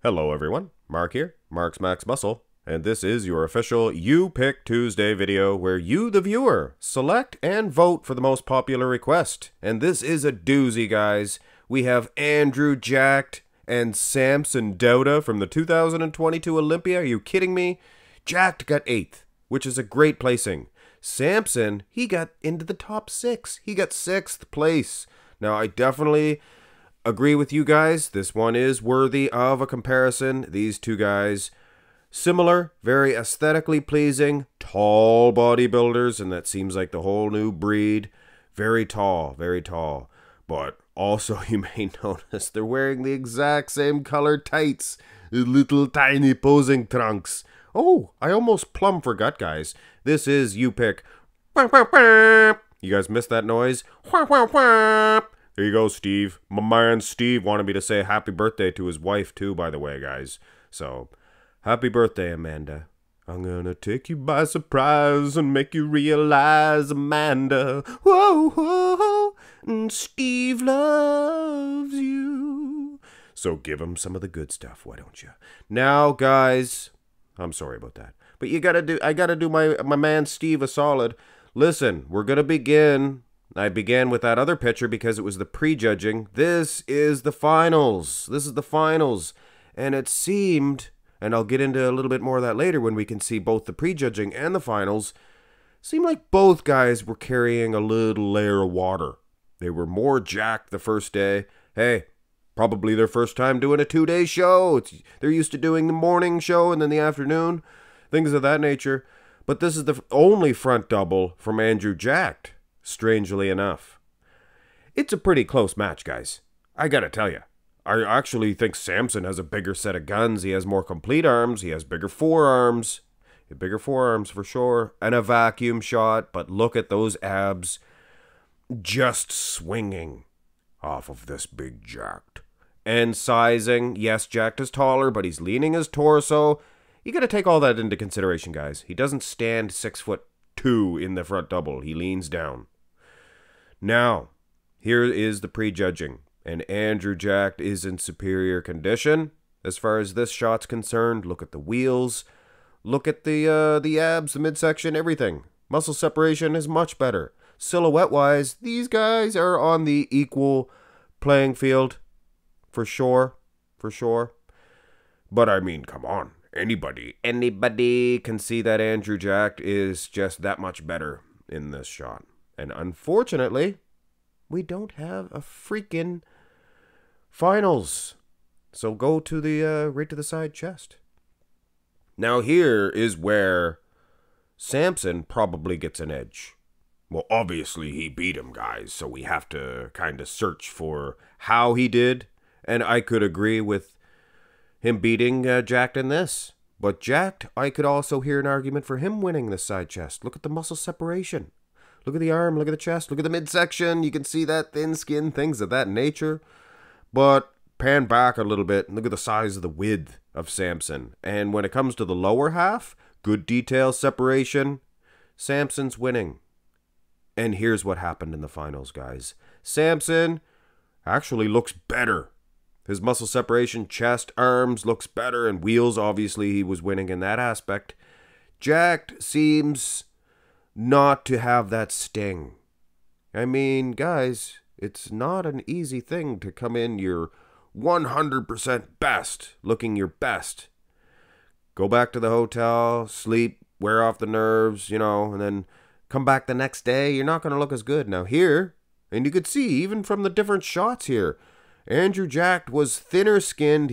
Hello everyone, Mark here, Mark's Max Muscle, and this is your official You Pick Tuesday video where you, the viewer, select and vote for the most popular request. And this is a doozy, guys. We have Andrew Jacked and Samson Dauda from the 2022 Olympia. Are you kidding me? Jacked got 8th, which is a great placing. Samson, he got into the top 6. He got 6th place. Now, I definitely agree with you guys. This one is worthy of a comparison. These two guys, similar, very aesthetically pleasing, tall bodybuilders, and that seems like the whole new breed. Very tall, very tall. But also, you may notice they're wearing the exact same color tights, little tiny posing trunks. Oh, I almost plumb forgot, guys. This is You Pick. You guys missed that noise? There you go, Steve. My man Steve wanted me to say happy birthday to his wife, too, by the way, guys. So, happy birthday, Amanda. I'm gonna take you by surprise and make you realize, Amanda. Whoa, whoa, and Steve loves you. So give him some of the good stuff, why don't you? Now, guys, I'm sorry about that. But I gotta do my man Steve a solid. Listen, we're gonna begin. I began with that other picture because it was the prejudging. This is the finals. This is the finals. And it seemed, and I'll get into a little bit more of that later when we can see both the prejudging and the finals, seemed like both guys were carrying a little layer of water. They were more jacked the first day. Hey, probably their first time doing a 2-day show. They're used to doing the morning show and then the afternoon, things of that nature. But this is the only front double from Andrew Jacked. Strangely enough. It's a pretty close match, guys. I gotta tell you. I actually think Samson has a bigger set of guns. He has more complete arms. He has bigger forearms. Bigger forearms for sure. And a vacuum shot. But look at those abs. Just swinging off of this big Jacked. And sizing. Yes, Jacked is taller, but he's leaning his torso. You gotta take all that into consideration, guys. He doesn't stand 6'2" in the front double. He leans down. Now, here is the prejudging, and Andrew Jacked is in superior condition. As far as this shot's concerned, look at the wheels, look at the abs, the midsection, everything. Muscle separation is much better. Silhouette-wise, these guys are on the equal playing field, for sure, for sure. But I mean, come on, anybody can see that Andrew Jacked is just that much better in this shot. And unfortunately, we don't have a freaking finals. So go to the right to the side chest. Now here is where Samson probably gets an edge. Well, obviously he beat him, guys, so we have to kind of search for how he did. And I could agree with him beating Jacked in this. But Jacked, I could also hear an argument for him winning the side chest. Look at the muscle separation. Look at the arm, look at the chest, look at the midsection. You can see that thin skin, things of that nature. But pan back a little bit and look at the size of the width of Samson. And when it comes to the lower half, good detail separation, Samson's winning. And here's what happened in the finals, guys. Samson actually looks better. His muscle separation, chest, arms looks better, and wheels, obviously, he was winning in that aspect. Jacked seems not to have that sting. I mean, guys, it's not an easy thing to come in your 100% best, looking your best. Go back to the hotel, sleep, wear off the nerves, you know, and then come back the next day. You're not going to look as good. Now here, and you could see, even from the different shots here, Andrew Jacked was thinner skinned.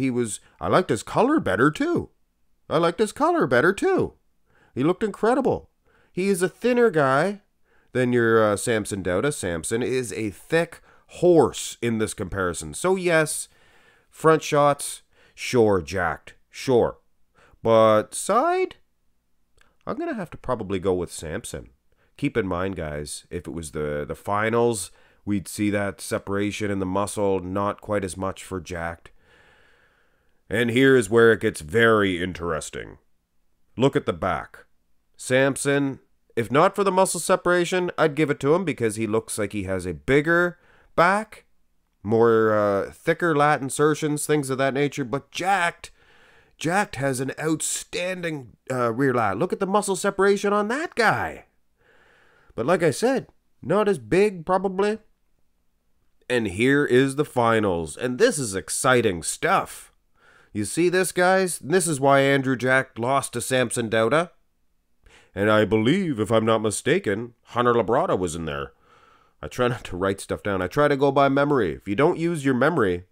I liked his color better too. He looked incredible. He is a thinner guy than your Samson Dauda. Samson is a thick horse in this comparison. So yes, front shots, sure, Jacked, sure. But side, I'm going to have to probably go with Samson. Keep in mind, guys, if it was the finals, we'd see that separation in the muscle, not quite as much for Jacked. And here is where it gets very interesting. Look at the back. Samson, if not for the muscle separation, I'd give it to him because he looks like he has a bigger back, more thicker lat insertions, things of that nature. But Jacked, Jacked has an outstanding rear lat. Look at the muscle separation on that guy. But like I said, not as big probably. And here is the finals. And this is exciting stuff. You see this, guys? This is why Andrew Jack lost to Samson Dauda. And I believe, if I'm not mistaken, Hunter Labrada was in there. I try not to write stuff down. I try to go by memory. If you don't use your memory,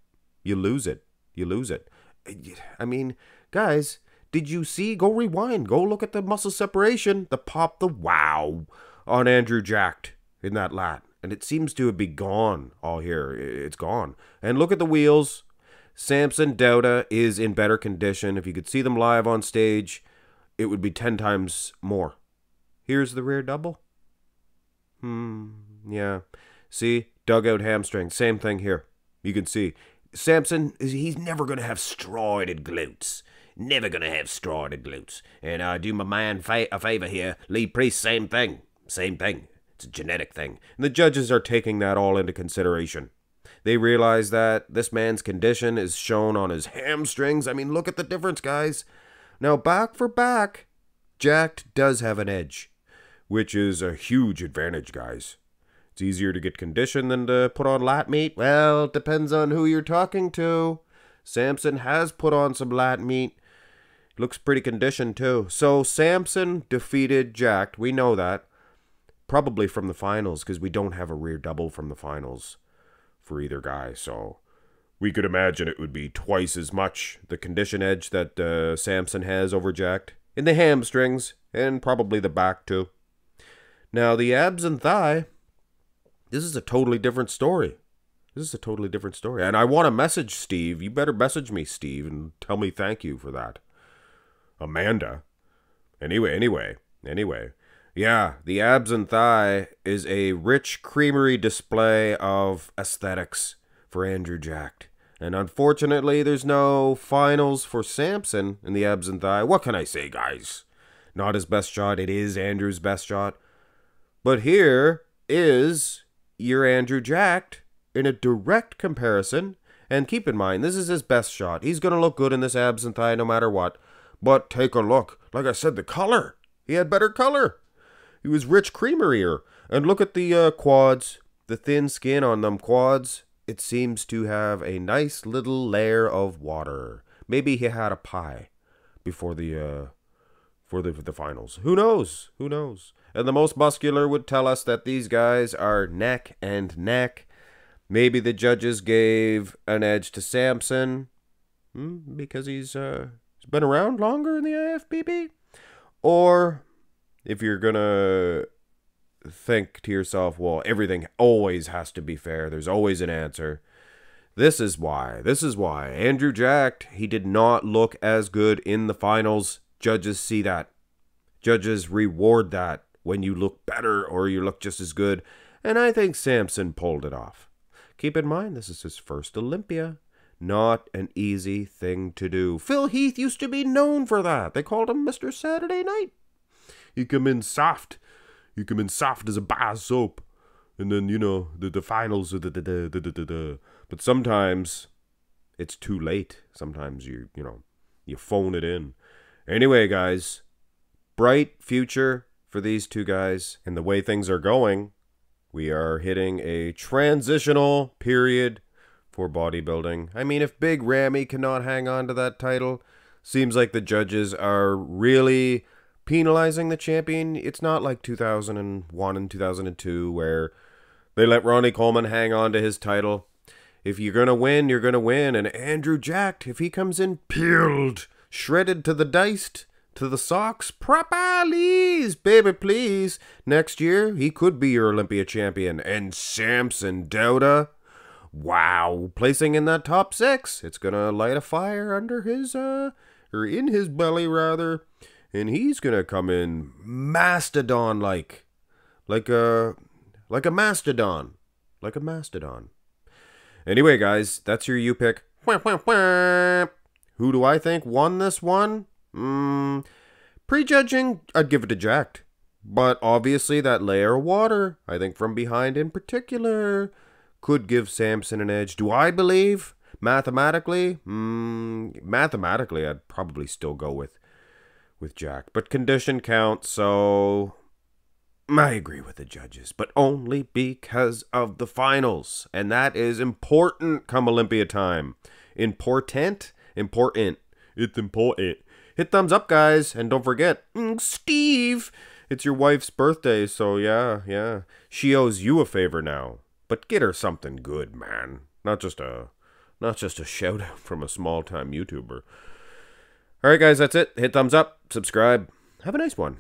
you lose it. You lose it. I mean, guys, did you see? Go rewind. Go look at the muscle separation, the pop, the wow on Andrew Jacked in that lat. And it seems to be gone all here. It's gone. And look at the wheels. Samson Dauda is in better condition. If you could see them live on stage, it would be 10 times more. Here's the rear double. Yeah. See? Dugout hamstring. Same thing here. You can see. Samson, he's never going to have straw-headed glutes. Never going to have straw-headed glutes. And I do my man a favor here. Lee Priest, same thing. Same thing. It's a genetic thing. And the judges are taking that all into consideration. They realize that this man's condition is shown on his hamstrings. I mean, look at the difference, guys. Now, back for back, Jacked does have an edge, which is a huge advantage, guys. It's easier to get conditioned than to put on lat meat. Well, it depends on who you're talking to. Samson has put on some lat meat. Looks pretty conditioned, too. So, Samson defeated Jacked. We know that. Probably from the finals, because we don't have a rear double from the finals for either guy. So, we could imagine it would be twice as much the condition edge that Samson has over Jacked. In the hamstrings, and probably the back, too. Now, the abs and thigh, this is a totally different story. This is a totally different story. And I want to message Steve. You better message me, Steve, and tell me thank you for that. Amanda. Anyway. Yeah, the abs and thigh is a rich, creamery display of aesthetics for Andrew Jacked. And unfortunately, there's no finals for Samson in the abs and thigh. What can I say, guys? Not his best shot. It is Andrew's best shot. But here is your Andrew Jacked in a direct comparison. And keep in mind, this is his best shot. He's going to look good in this abs and thigh no matter what. But take a look. Like I said, the color. He had better color. He was rich creamerier. And look at the quads. The thin skin on them quads. It seems to have a nice little layer of water. Maybe he had a pie before the finals. Who knows? Who knows? And the most muscular would tell us that these guys are neck and neck. Maybe the judges gave an edge to Samson because he's been around longer in the IFBB. Or if you're gonna think to yourself, well, everything always has to be fair. There's always an answer. This is why. Andrew Jacked, he did not look as good in the finals. Judges see that. Judges reward that when you look better or you look just as good. And I think Samson pulled it off. Keep in mind, this is his first Olympia. Not an easy thing to do. Phil Heath used to be known for that. They called him Mr. Saturday Night. He come in soft. You come in soft as a bar of soap. And then, you know, the finals. But sometimes it's too late. Sometimes you phone it in. Anyway, guys, bright future for these two guys. And the way things are going, we are hitting a transitional period for bodybuilding. I mean, if Big Ramy cannot hang on to that title, seems like the judges are really penalizing the champion. It's not like 2001 and 2002 where they let Ronnie Coleman hang on to his title. If you're going to win, you're going to win. And Andrew Jacked, if he comes in peeled, shredded to the diced, to the socks, properlies, baby please, next year he could be your Olympia champion. And Samson Dauda, wow, placing in that top 6. It's going to light a fire under his, or in his belly rather. And he's going to come in mastodon-like. Like a mastodon. Like a mastodon. Anyway, guys, that's your U-pick. Who do I think won this one? Prejudging, I'd give it to Jacked. But obviously that layer of water, I think from behind in particular, could give Samson an edge. Do I believe? Mathematically, mathematically, I'd probably still go with Jack. But condition counts, so I agree with the judges, but only because of the finals. And that is important come Olympia time. Important? Important. It's important. Hit thumbs up, guys. And don't forget, Steve, it's your wife's birthday, so yeah. She owes you a favor now. But get her something good, man. Not just a shout out from a small-time YouTuber. Alright, guys, that's it. Hit thumbs up. Subscribe. Have a nice one.